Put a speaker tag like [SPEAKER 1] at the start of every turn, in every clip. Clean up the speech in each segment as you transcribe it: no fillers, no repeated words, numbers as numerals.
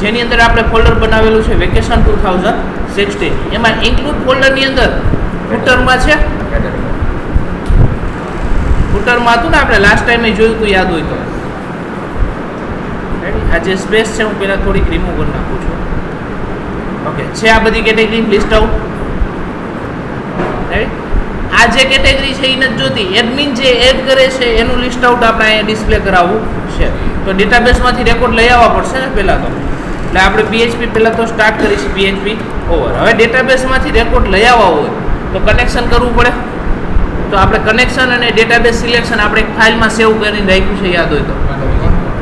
[SPEAKER 1] જેની અંદર આપણે ફોલ્ડર બનાવેલું છે વેકેશન 2016. એમાં ઇન્ક્લુડ ફોલ્ડરની અંદર ફૂટરમાં છે, ફૂટરમાં હતું ને આપણે લાસ્ટ ટાઈમે જોયું હતું, યાદ હોય તો. આ જે સ્પેસ છે હું પહેલાં થોડીક રિમૂવ કરી નાખું છું. ઓકે, છે આ બધી કેટેગરી લિસ્ટ આઉટ. આ જે કેટેગરી છે એ નથી જોતી, એડમિન જે એડ કરે છે એનું લિસ્ટ આઉટ આપણે અહીંયા ડિસ્પ્લે કરાવવું છે. તો ડેટાબેઝમાંથી રેકોર્ડ લઈ આવવા પડશે ને પહેલાં તો. એટલે આપણે PHP પહેલાં તો સ્ટાર્ટ કરીશું, PHP ઓવર. હવે ડેટાબેઝમાંથી રેકોર્ડ લઈ આવવા હોય તો કનેક્શન કરવું પડે. તો આપણે કનેક્શન અને ડેટાબેઝ સિલેક્શન આપણે એક ફાઇલમાં સેવ કરીને રાખ્યું છે, યાદ હોય તો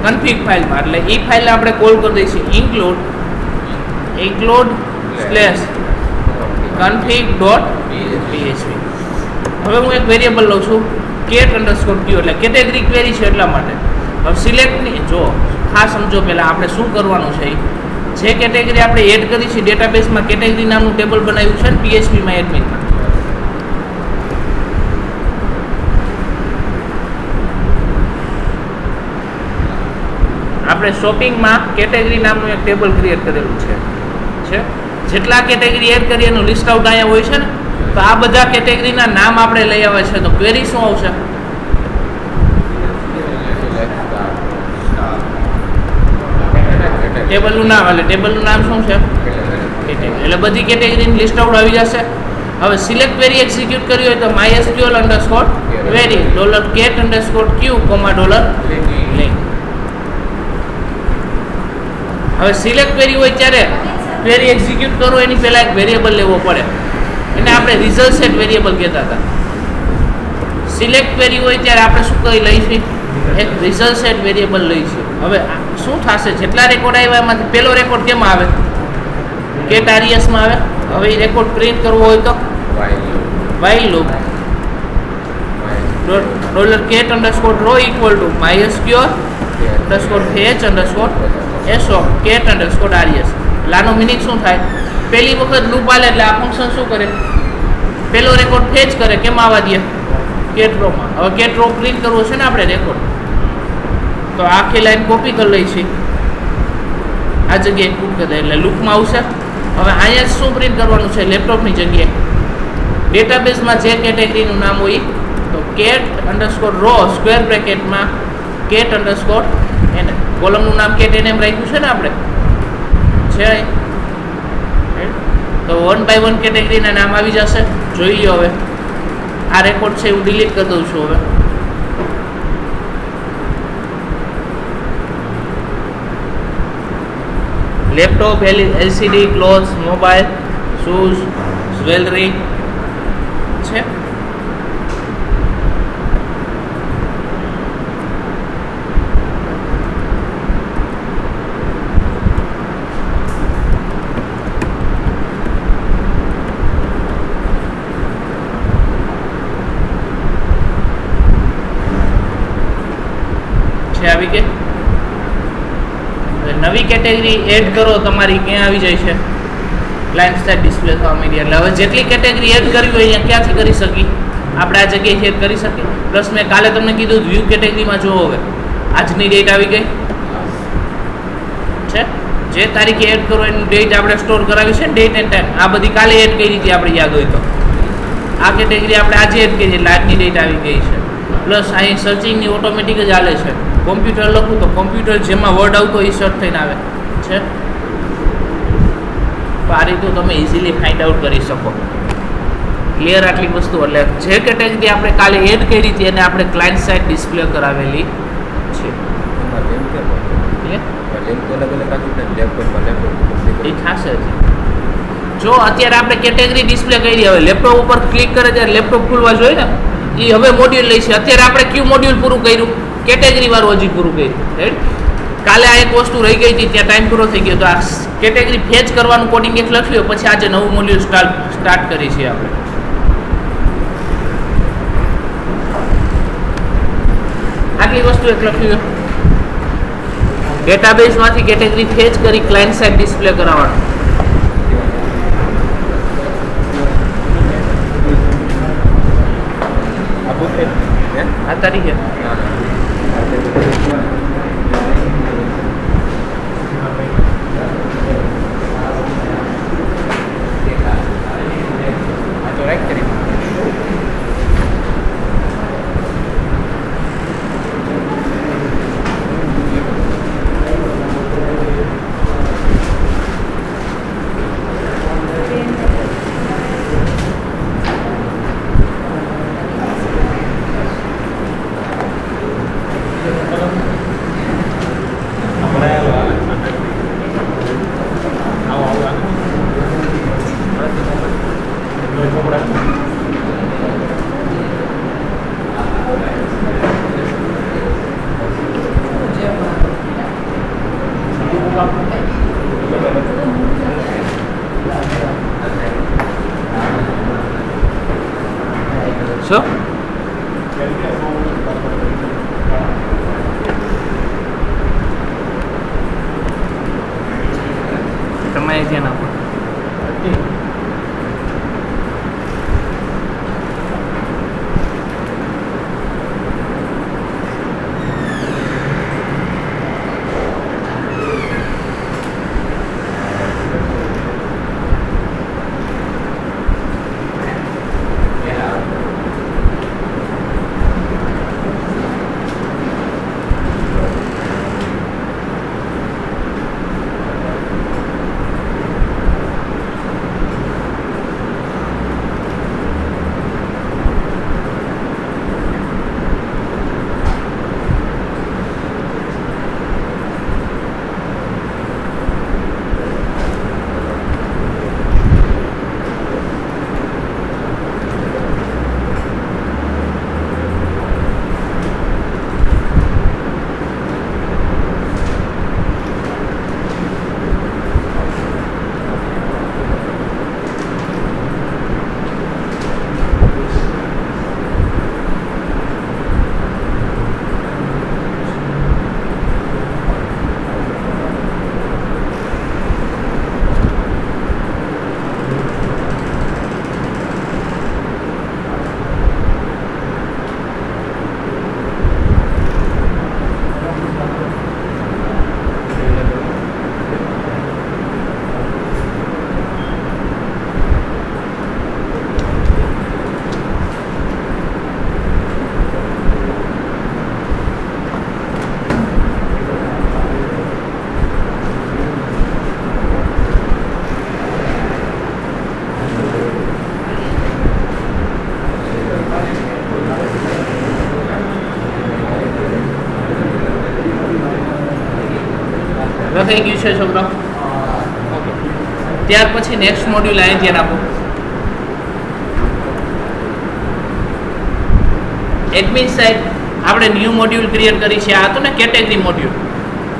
[SPEAKER 1] કન્ફિગ ફાઇલમાં. એટલે એ ફાઇલને આપણે કોલ કરી દઈશું include/config.php. હવે હું એક વેરિયેબલ લઉં છું cat_q, એટલે કેટેગરી ક્વેરી છે એટલા માટે. હવે સિલેક્ટની જો ખાસ સમજો, પહેલાં આપણે શું કરવાનું છે, જે કેટેગરી આપણે એડ કરી છે ડેટાબેઝમાં કેટેગરી નામનું ટેબલ બનાવ્યું છે ને PHPમાં એડમિનમાં. આપણે શોપિંગમાં કેટેગરી નામનું એક ટેબલ ક્રિએટ કરેલું છે. જેટલા કેટેગરી એડ કરી એનું લિસ્ટ આઉટ અહીંયા હોય છે ને, તો આ બધા કેટેગરીના નામ આપણે લઈ આવે છે. તો ક્વેરી શું આવશે? ટેબલનું નામ, એટલે ટેબલનું નામ શું છે? કેટેગરી. એટલે બધી કેટેગરીની લિસ્ટ આઉટ આવી જશે. હવે સિલેક્ટ ક્વેરી એક્ઝિક્યુટ કરવી હોય તો mysql_query $cat_q, હવે સિલેક્ટ ક્વેરી હોય ત્યારે ક્વેરી એક્ઝિક્યુટ કરો એની પહેલાં એક વેરિયેબલ લેવો પડે, એને આપણે રિઝલ્ટ સેટ વેરિયેબલ કહેતા હતા. સિલેક્ટ ક્વેરી હોય ત્યારે આપણે શું કરી લઈશું? એક રિઝલ્ટ સેટ વેરિયેબલ લઈશું. હવે શું થશે? જેટલા રેકોર્ડ આવ્યા એમાંથી પહેલો રેકોર્ડ કેમાં આવે? કેટ આરઈએસમાં આવે. હવે એ રેકોર્ડ પ્રિન્ટ કરવો હોય તો while loop $cat_row mysql_fetch_so cat_res. લાનો meaning શું થાય? પહેલી વખત લૂપ આલે એટલે આ ફંક્શન શું કરે? પહેલો રેકોર્ડ ફેચ કરે, કેમ આવવા દે? કેટ રોમાં. હવે કેટ રો પ્રિન્ટ કરવો છે ને આપણે રેકોર્ડ, તો આખી લાઈન કોપી કરી લઈશું, આ જગ્યાએ પુટ કરી દે એટલે લૂપમાં આવશે. હવે અહીંયા શું પ્રિન્ટ કરવાનું છે? લેપટોપની જગ્યાએ ડેટાબેઝમાં જે કેટેગરીનું નામ હોય તો cat_row સ્ક્વેર બ્રેકેટમાં cat_n, કોલમનું નામ cat_nm રાખ્યું છે ને આપણે છે. તો 1 by 1 કેટેગરીના નામ આવી જશે. જોઈ લો. હવે આ રેકોર્ડ છે હું ડિલીટ કરી દઉં છું. હવે laptop, LCD, clothes, mobile, shoes, jewellery છે. આવી ગઈ. નવી કેટેગરી એડ કરો તમારી ક્યાં આવી જાય છે? ક્લાયન્ટ સાઇડ ડિસ્પ્લે થવા માંડી. એટલે હવે જેટલી કેટેગરી એડ કરવી હોય અહીંયા ક્યાંથી કરી શકી? આપણે આ જગ્યાએથી એડ કરી શકીએ. પ્લસ મેં કાલે તમને કીધું વ્યૂ કેટેગરીમાં જુઓ. હવે આજની ડેટ આવી ગઈ છે. જે તારીખે એડ કરો એનું ડેટ આપણે સ્ટોર કરાવી છે ને, ડેટ એન્ડ ટાઈમ. આ બધી કાલે એડ કરી હતી આપણે, યાદ હોય તો. આ કેટેગરી આપણે આજે એડ કરી એટલે આજની ડેટ આવી ગઈ છે. પ્લસ અહીં સર્ચિંગની ઓટોમેટિક જ ચાલે છે. કોમ્પ્યુટર લખું તો કોમ્પ્યુટર જેમાં વર્ડ આવતો એ સર્ચ થઈને આવે છે. તો આ રીતે તમે ઇઝીલી ફાઇન્ડ આઉટ કરી શકો. ક્લિયર આટલી વસ્તુ? એટલે જે કેટેગરી આપણે કાલે એડ કરી હતી એને આપણે ક્લાયન્ટ સાઇડ ડિસ્પ્લે કરાવેલી છે. એ થશે જ. જો અત્યારે આપણે કેટેગરી ડિસ્પ્લે કરી, હવે લેપટોપ ઉપર ક્લિક કરે ત્યારે લેપટોપ ખુલવા જોઈએ ને, એ હવે મોડ્યુલ લઈ છે. અત્યારે આપણે કયું મોડ્યુલ પૂરું કર્યું? કેટેગરી વાળું હજી પૂરું કર્યું. રાઈટ. કાલે આ એક વસ્તુ રહી ગઈ હતી, ત્યાં ટાઈમ પૂરો થઈ ગયો. તો આ કેટેગરી ફેચ કરવાનું કોડિંગ એક લખ્યું, પછી આજે નવું મોડ્યુલ સ્ટાર્ટ કરી છે આપણે. આટલી વસ્તુ એક લખ્યું. ડેટાબેઝમાંથી કેટેગરી ફેચ કરી ક્લાયન્ટ સાઇડ ડિસ્પ્લે કરાવવાનું. આ તારીખે શું તમારે ધ્યાન આપો. લખાઈ ગયું છે છોકરા? ઓકે. ત્યાર પછી નેક્સ્ટ મોડ્યુલ અહીં ધ્યાન આપો. એડમિન સાઇડ આપણે ન્યૂ મોડ્યુલ ક્રિએટ કરી છે. આ હતું ને કેટેગરી મોડ્યુલ.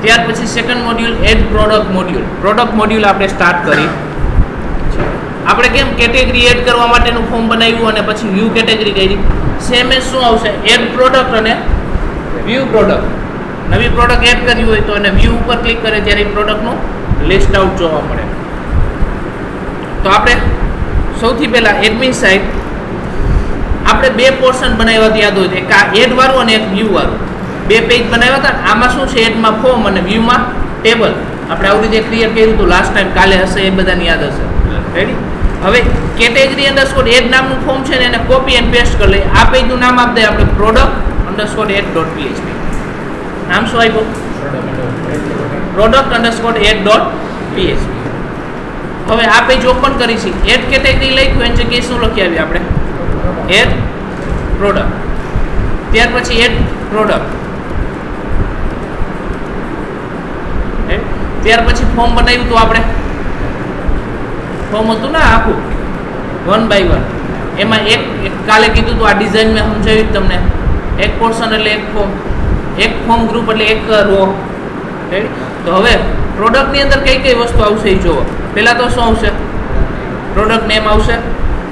[SPEAKER 1] ત્યાર પછી second module add product module. Product module આપણે સ્ટાર્ટ કરી. આપણે કેમ કેટેગરી એડ કરવા માટેનું ફોર્મ બનાવ્યું અને પછી વ્યૂ કેટેગરી કરી. સેમ એજ શું આવશે? એડ પ્રોડક્ટ અને વ્યૂ પ્રોડક્ટ. નવી પ્રોડક્ટ એડ કરવી હોય તો એને વ્યૂ ઉપર ક્લિક કરે ત્યારે એ પ્રોડક્ટનું લિસ્ટ આઉટ જોવા મળે. તો આપણે સૌથી પહેલાં એડમિન સાઇટ આપણે બે પોર્શન બનાવ્યા યાદ હોય. એક આ એડ વાળું અને એક વ્યૂ વાળું. બે પેજ બનાવ્યા હતા. આમાં શું છે? એડમાં ફોર્મ અને વ્યૂમાં ટેબલ. આપણે આવી રીતે ક્લિયર કર્યું હતું લાસ્ટ ટાઈમ. કાલે હશે, એ બધાને યાદ હશે. રેડી? હવે કેટેગરી અંડરસ્કોર એડ નામનું ફોર્મ છે ને એને કોપી એન્ડ પેસ્ટ કરી લઈએ. આ પેજનું નામ આપી દઈએ આપણે product_add.php. નામ શું આપ્યું? product_add.php. હવે આ પેજ ઓપન કરીશું. એડ કેટેગરી લખ્યું એની જગ્યાએ શું લખી આવી આપણે? Add product. ત્યાર પછી એડ પ્રોડક્ટ. ત્યાર પછી ફોર્મ બનાવ્યું હતું આપણે. ફોર્મ હતું ને આખું 1 by 1. એમાં એક કાલે કીધું હતું, આ ડિઝાઇન મેં સમજાવ્યું તમને. એક પોર્શન એટલે એક ફોર્મ, એક ફોર્મ ગ્રુપ એટલે એક રો. તો હવે પ્રોડક્ટની અંદર કઈ કઈ વસ્તુ આવશે એ જોવો. પહેલાં તો શું આવશે? પ્રોડક્ટ નેમ આવશે.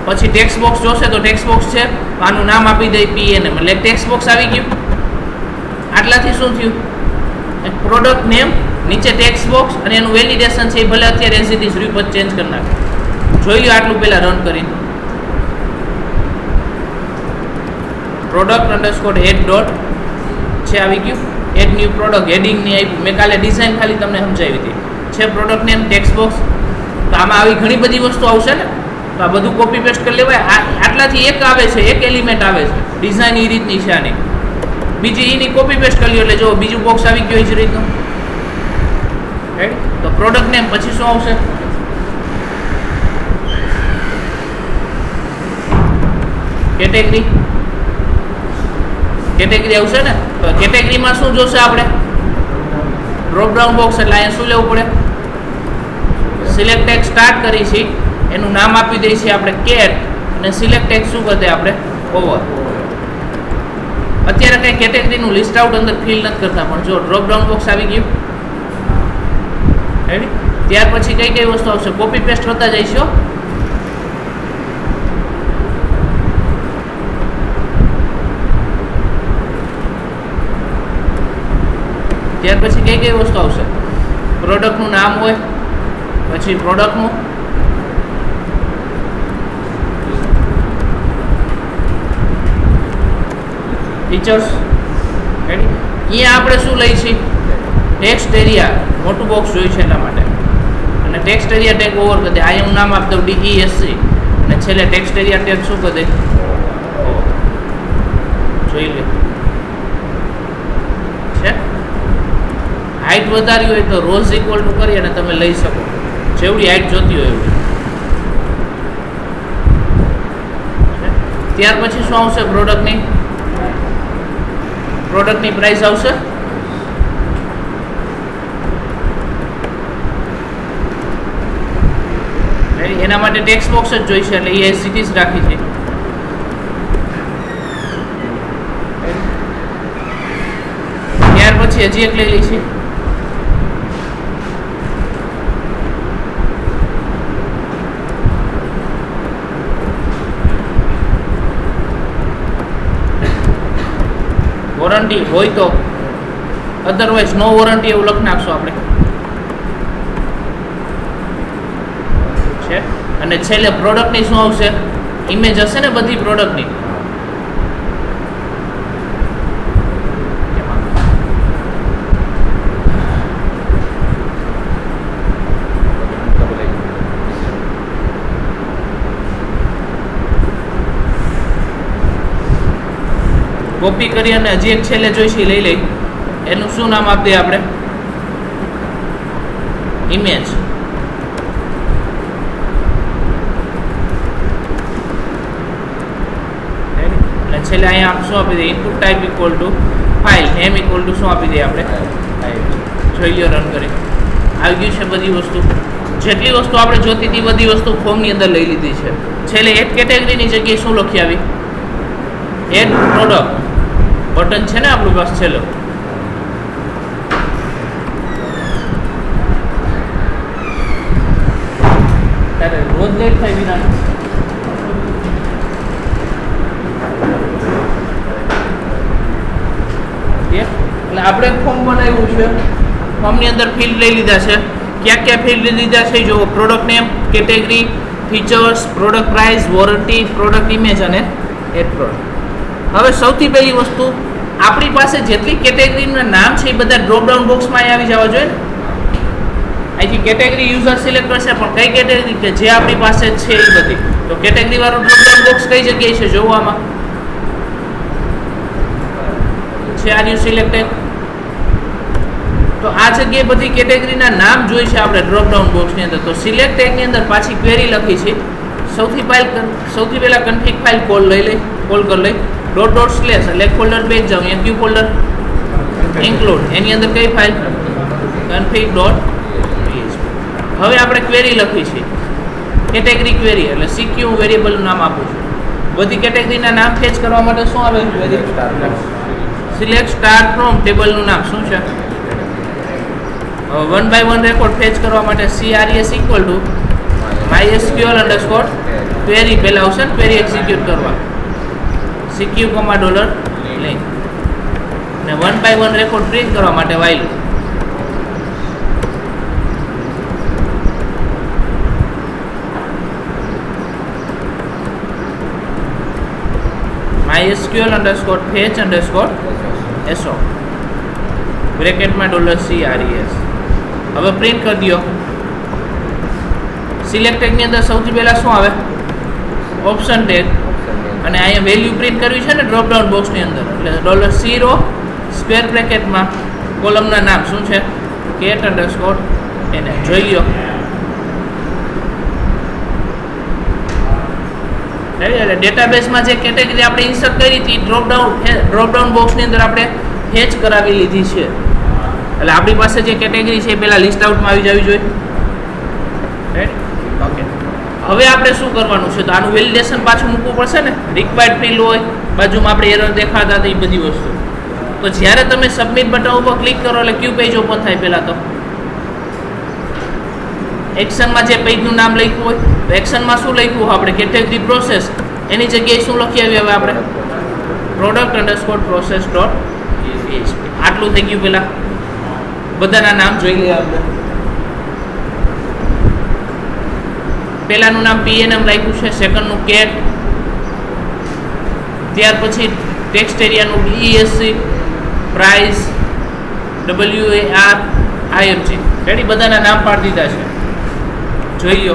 [SPEAKER 1] પછી ટેક્સ્ટ બોક્સ જોશે તો ટેક્સ્ટ બોક્સ છે, આનું નામ આપી દઈ PNM એટલે ટેક્સ્ટ બોક્સ આવી ગયું. આટલાથી શું થયું? પ્રોડક્ટ નેમ, નીચે ટેક્સ્ટ બોક્સ અને એનું વેલિડેશન છે એ ભલે અત્યારે as it is report change કરી નાખે. જોઈ લો આટલું પહેલાં રન કરીને. product_add. છે આવી ગયું. એડ ન્યૂ પ્રોડક્ટ હેડિંગની આપ્યું. મેં કાલે ડિઝાઇન ખાલી તમને સમજાવી હતી. છે પ્રોડક્ટ નેમ, ટેક્સ્ટ બોક્સ. તો આમાં આવી ઘણી બધી વસ્તુ આવશે ને. તો આ બધું કોપી પેસ્ટ કરી લેવાય. આટલાથી એક આવે છે, એક એલિમેન્ટ આવે છે. ડિઝાઇન એ રીતની છે આની. બીજી એની કોપી પેસ્ટ કરી લો એટલે જો બીજું બોક્સ આવી ગયું એ જ રીતનું. રાઈટ? તો પ્રોડક્ટ નેમ પછી શું આવશે? કેટેગરી. કેટેગરી આવશે ને. તો કેટેગરીમાં શું જોશે આપણે? ડ્રોપ ડાઉન બોક્સ એટલે અહીંયા શું લેવું પડે? સિલેક્ટ ટેક્સ્ટ સ્ટાર્ટ કરી છે, એનું નામ આપી દઈએ છીએ આપણે કેટ, અને સિલેક્ટ ટેક્સ્ટ શું કરતે આપણે? ઓવર. અત્યારે કઈ કેટેગરીનું લિસ્ટ આઉટ અંદર ફિલ નથી કરતા, પણ જો ડ્રોપ ડાઉન બોક્સ આવી ગયું. રેડી? ત્યાર પછી કઈ કઈ વસ્તુ આવશે? કોપી પેસ્ટ કરતા જઈશું. ત્યાર પછી કઈ કઈ વસ્તુ આવશે? પ્રોડક્ટનું નામ હોય, પછી પ્રોડક્ટનું ફીચર્સ. અહીંયા આપણે શું લઈશું? ટેક્સ્ટ એરિયા મોટું બોક્સ જોઈ છે એટલા માટે, અને ટેક્સ્ટ એરિયા ટેગ ઓવર કરી દે. અહીંયા હું નામ આપી દઉં DESC, અને છેલ્લે ટેક્સ્ટ એરિયા ટેગ શું કરી દે? જોઈ લે છે. હાઇટ વધારી હોય તો રોઝ ઇક્વલ ટુ કરી અને તમે લઈ શકો, જેવડી હાઇટ જોતી હોય એવડી. ત્યાર પછી શું આવશે? પ્રોડક્ટની પ્રાઇસ આવશે. એના માટે ટેક્સ્ટ બોક્સ જ જોઈશે, એટલે એ એઝ ઇટ ઇઝ રાખી છે. ત્યાર પછી હજી એક લઈ લઈશું. વોરંટી હોય તો, અધરવાઇઝ નો વોરંટી એવું લખી નાખશું આપણે છે. અને છેલ્લે પ્રોડક્ટની શું આવશે? ઇમેજ હશે ને બધી પ્રોડક્ટની. કોપી કરી અને હજી એક છેલ્લે જોઈશે લઈ લઈ. એનું શું નામ આપી દઈએ આપણે? ઇમેજ. અને છેલ્લે અહીંયા શું આપી દઈએ? Input type equal two file, name equal to શું આપી દઈએ આપણે? જોઈ લ્યો, રન કરી. આવી ગયું છે બધી વસ્તુ. જેટલી વસ્તુ આપણે જોતી હતી બધી વસ્તુ ફોર્મની અંદર લઈ લીધી છે. છેલ્લે એડ કેટેગરીની જગ્યાએ શું લખી આવી? એડ પ્રોડક્ટ બટન છે ને આપણું પાસે છેલ્લો. રોજ લેટ થાય વિના. એટલે આપણે ફોર્મ બનાવ્યું છે. ફોર્મની અંદર ફિલ્ડ લઈ લીધા છે. ક્યાં ક્યાં ફિલ્ડ લીધા છે? જો product name, category, features, product price, warranty, product image અને એડ પ્રોડક્ટ. હવે સૌથી પહેલી વસ્તુ, આપણી પાસે જેટલી કેટેગરીના નામ છે એ બધા ડ્રોપ ડાઉન બોક્સમાં આવી જવા જોઈએ ને. અહીંથી કેટેગરી યુઝર સિલેક્ટ કરશે, પણ કઈ કેટેગરી કે જે આપણી પાસે છે એ બધી. તો કેટેગરી વાળું ડ્રોપ ડાઉન બોક્સ કઈ જગ્યાએ છે જોવામાં? છે આર યુ સિલેક્ટેડ. તો આ જગ્યાએ બધી કેટેગરીના નામ જોઈ છે આપણે ડ્રોપ ડાઉન બોક્સની અંદર. તો સિલેક્ટ ટેગની અંદર પાછી ક્વેરી લખી છે. સૌથી પહેલા કન્ફિગ ફાઇલ કોલ કરી લઈ. // એટલે ફોલ્ડર બેક જાઉં, અહીંયા ક્યુ ફોલ્ડર ઇન્ક્લુડ, એની અંદર કઈ ફાઇલ? config.php. હવે આપણે ક્વેરી લખી છે, કેટેગરી ક્વેરી, એટલે CQ વેરિયેબલનું નામ આપું છું. બધી કેટેગરીના નામ ફેચ કરવા માટે શું આવે? સિલેક્ટ સ્ટાર્ટ ફ્રોમ ટેબલનું નામ શું છે? 1 by 1 રેકોર્ડ ફેચ કરવા માટે CRES ઇક્વલ ટુ mysql_query પહેલા આવશે ને, ક્વેરી એક્ઝિક્યુટ કરવા CQ, $link, અને 1 by 1 રેકોર્ડ પ્રિન્ટ કરવા માટે while. mysql_fetch_so બ્રેકેટમાં $CRES. હવે પ્રિન્ટ કરી દો. સિલેક્ટ ટેગની અંદર સૌથી પહેલા શું આવે? Option tag. અને અહીંયા વેલ્યુ પ્રિન્ટ કરવી છે ને ડ્રોપ ડાઉન બોક્સની અંદર, એટલે $0 સ્ક્વેર બ્રેકેટમાં કોલમના નામ શું છે? cat_એને જોઈ લો. એટલે ડેટાબેઝમાં જે કેટેગરી આપણે ઇન્સર્ટ કરી હતી ડ્રોપ ડાઉન બોક્સની અંદર આપણે ફેચ કરાવી લીધી છે. એટલે આપણી પાસે જે કેટેગરી છે એ પહેલાં લિસ્ટ આઉટમાં આવી જવી જોઈએ. Right, okay. હવે આપણે શું કરવાનું છે? તો આનું વેલિડેશન પાછું મૂકવું પડશે ને. રિક્વાયર્ડ ફિલ્ડ હોય, બાજુમાં આપણે એરર દેખાતા હતા એ બધી વસ્તુ. તો જ્યારે તમે સબમિટ બટન ઉપર ક્લિક કરો એટલે ક્યુ પેજ ઓપન થાય. પહેલાં તો એક્શનમાં જે પેજનું નામ લખ્યું હોય તો એક્શનમાં શું લખ્યું હોય આપણે કેટેગરી પ્રોસેસ એની જગ્યાએ શું લખી આવીએ હવે આપણે product_process.php. આટલું થઈ ગયું. પેલા બધાના નામ જોઈ લઈએ આપણે. પહેલાનું નામ PNM રાખ્યું છે, સેકન્ડનું કેટ, ત્યાર પછી ટેક્સ્ટ એરિયાનું DESC, price WAR IMG. Ready, બધાના નામ પાડી દીધા છે. જોઈ લો.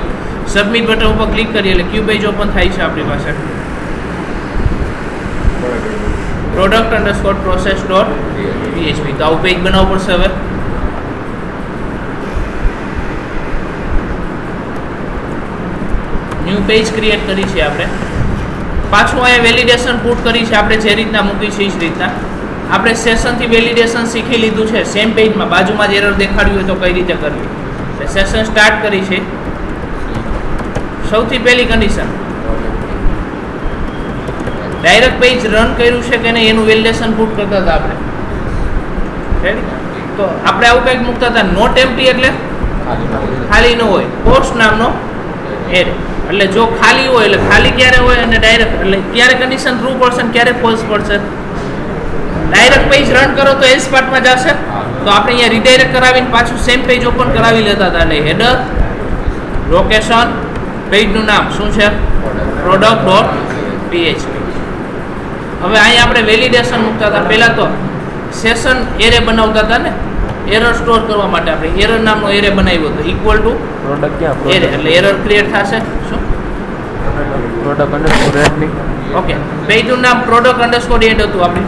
[SPEAKER 1] સબમિટ બટન ઉપર ક્લિક કરીએ એટલે ક્યુ પેજ ઓપન થાય છે આપણી પાસે. product_process.php. તો આવું પેજ બનાવવું પડશે. હવે ન્યૂ પેજ ક્રિએટ કરી છે આપણે. પાછું અહીંયા વેલિડેશન પુટ કરી છે આપણે જે રીતના મૂકી છે એ જ રીતના. આપણે સેશનથી વેલિડેશન શીખી લીધું છે. સેમ પેજમાં બાજુમાં જ એરર દેખાડ્યું હોય તો કઈ રીતે કરવી. સેશન સ્ટાર્ટ કરી છે. સૌથી પહેલી કન્ડિશન ડાયરેક્ટ પેજ રન કર્યું છે કે નહીં એનું વેલિડેશન પુટ કરતા હતા આપણે. તો આપણે આવું કંઈક મૂકતા હતા. નોટ એમ્પ્ટી એટલે ખાલી ન હોય. પોસ્ટ નામનો એરે એટલે જો ખાલી હોય એટલે ખાલી ક્યારે હોય અને ડાયરેક્ટ એટલે ક્યારે કન્ડિશન ટ્રુ પડશે ને ક્યારે ફોલ્સ પડશે. ડાયરેક્ટ પેજ રન કરો તો એસ પાર્ટમાં જશે. તો આપણે અહીંયા રીડાયરેક્ટ કરાવીને પાછું સેમ પેજ ઓપન કરાવી લેતા હતા. એટલે હેડર, લોકેશન, પેજનું નામ શું છે product.php. હવે અહીંયા આપણે વેલિડેશન મૂકતા હતા. પહેલાં તો સેશન એરે બનાવતા હતા ને એરર સ્ટોર કરવા માટે. આપણે એરર નામનો એરે બનાવ્યો હતો ઇક્વલ ટુ એરે એટલે એરર ક્રિએટ થશે. શું ઓકે, પેજનું નામ product_add હતું આપણે.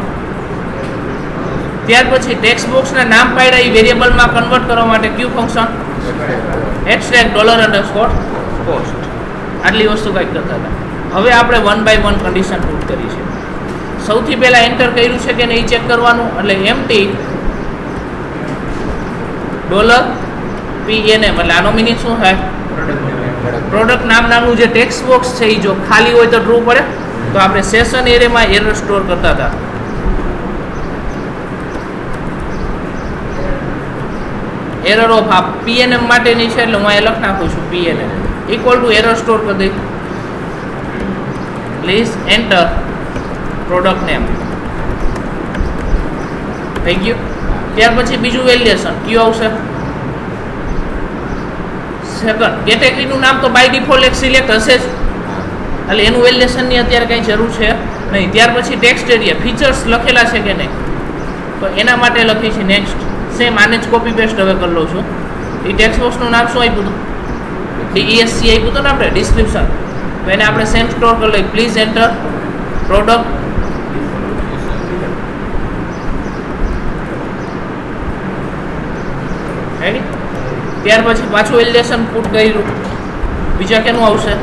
[SPEAKER 1] ત્યાર પછી ટેક્સ્ટ બોક્સના નામ પાડ્યા એ વેરિયેબલમાં કન્વર્ટ કરવા માટે ક્યુ ફંક્શન extract $_cost. આટલી વસ્તુ કંઈક કરતા હતા. હવે આપણે 1 by 1 કન્ડિશન પુટ કરી છે. સૌથી પહેલા એન્ટર કર્યું છે કે નહીં ચેક કરવાનું. એટલે એમ્પ્ટી $PNM એટલે આનો મિનિંગ શું થાય પ્રોડક્ટ નામનું જે ટેક્સ્ટ બોક્સ છે એ જો ખાલી હોય તો ટ્રુ પડે. તો આપણે સેશન એરેમાં એરર સ્ટોર કરતા હતા. એરર ઓફ આ PNM માટેની છે એટલે હું અહીંયા લખ નાખું છું PNM equal to error store કરી દઈ. Please enter product name. થઈ ગયું. ત્યાર પછી બીજું વેલિડેશન કયું આવશે સેકન્ડ. કેટેગરીનું નામ તો બાય ડિફોલ્ટ એક સિલેક્ટ હશે જ એટલે એનું વેલિડેશનની અત્યારે કંઈ જરૂર છે નહીં. ત્યાર પછી ટેક્સ્ટ એરિયા ફીચર્સ લખેલા છે કે નહીં તો એના માટે લખી છે નેક્સ્ટ. સેમ આને જ કોપી પેસ્ટ હવે કરી લઉં છું. એ ટેક્સ્ટ બોક્સનું નામ શું આપ્યું હતું DESC આપ્યું હતું ને આપણે ડિસ્ક્રિપ્શન. તો એને આપણે સેમ સ્ટોર કરી લઈએ. Please enter product ready. ત્યાર પછી પાછું વેલિડેશન પુટ કર્યું. બીજા કેનું આવશે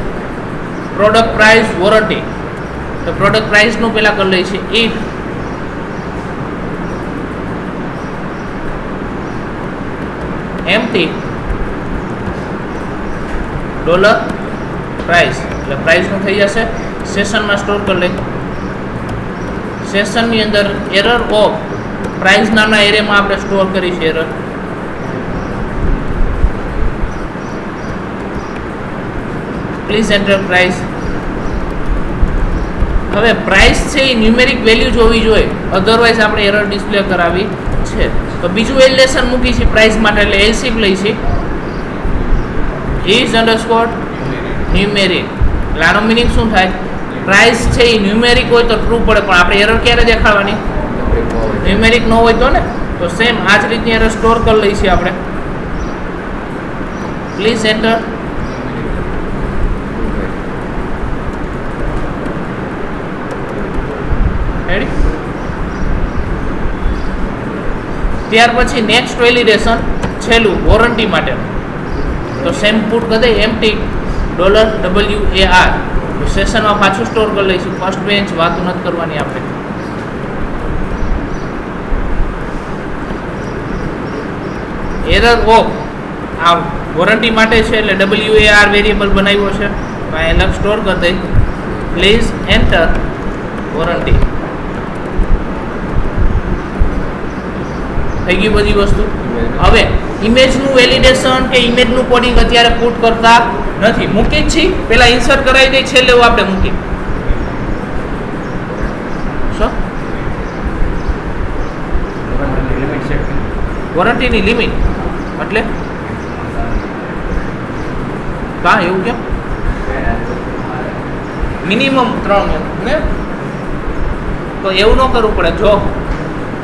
[SPEAKER 1] પ્રોડક્ટ પ્રાઇસ વોરંટી. તો પ્રોડક્ટ પ્રાઇસનું પહેલાં કરી લઈએ છીએ ઇફ એમ્પ્ટી $price એટલે પ્રાઇસનું થઈ જશે. સેશનમાં સ્ટોર કરી લઈએ. સેશનની અંદર એરર ઓફ પ્રાઇસ નામના એરેમાં આપણે સ્ટોર કરી છે એરર. Please enter price. હવે પ્રાઇસ છે એ ન્યુમેરિક વેલ્યુ જ હોવી જોઈએ અધરવાઇઝ આપણે એરર ડિસ્પ્લે કરાવી છે. તો બીજું વેલિડેશન મૂકી છે પ્રાઇસ માટે એટલે એલસીફ લઈ છે ઇઝ અંડરસ્કોર ન્યુમેરિક. એટલે આનો મિનિંગ શું થાય પ્રાઇસ છે એ ન્યુમેરિક હોય તો ટ્રુ પડે પણ આપણે એરર ક્યારે દેખાડવાની ન્યુમેરિક ન હોય તો ને. તો સેમ આ જ રીતની એરર સ્ટોર કરી લઈ છીએ આપણે. Please enter. ત્યાર પછી નેક્સ્ટ વેલિડેશન છેલ્લું વોરંટી માટે. તો સેમ પુટ કરી દે એમ્પ્ટી $WAR. તો સેશનમાં પાછું સ્ટોર કરી લઈશું. ફર્સ્ટ બેન્ચ વાતો નથી કરવાની આપણે. એરર ઓફ આ વોરંટી માટે છે એટલે WAR વેરિયેબલ બનાવ્યો છે. અહીં લખ સ્ટોર કરી દઈ. Please enter warranty. થઈ ગઈ બધી વસ્તુ. હવે ઇમેજનું વેલિડેશન કે ઇમેજનું કોડિંગ અત્યારે પુટ કરતા નથી. મૂકી જ છીએ, પહેલા ઇન્સર્ટ કરાવી દઈ, છેલ્લે આપણે મૂકી. શું વોરંટીની લિમિટ એટલે કા એવું કેમ? મિનિમમ 3 મહિના ને તો એવું ન કરવું પડે. જો